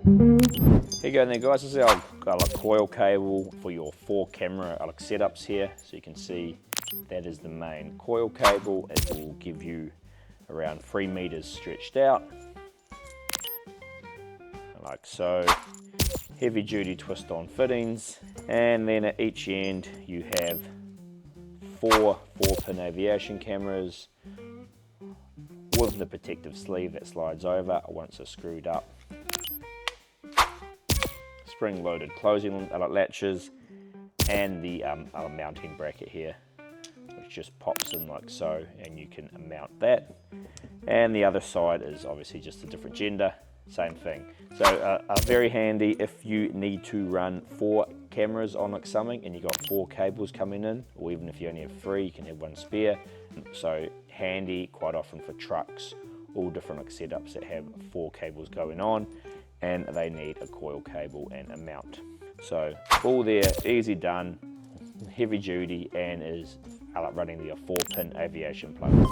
Here you go there guys, this is our coil cable for your 4 camera setups here. So you can see that is the main coil cable. It will give you around 3 meters stretched out, like so. Heavy duty twist on fittings, and then at each end you have 4 4-pin aviation cameras with the protective sleeve that slides over once it's screwed up. Spring-loaded closing latches, and the mounting bracket here, which just pops in like so, and you can mount that. And the other side is obviously just a different gender, same thing. So very handy if you need to run 4 cameras on like something and you got 4 cables coming in, or even if you only have 3, you can have 1 spare. So handy quite often for trucks, all different setups that have 4 cables going on and they need a coil cable and a mount. So all there, easy done, heavy duty, and is running the 4-pin aviation plug.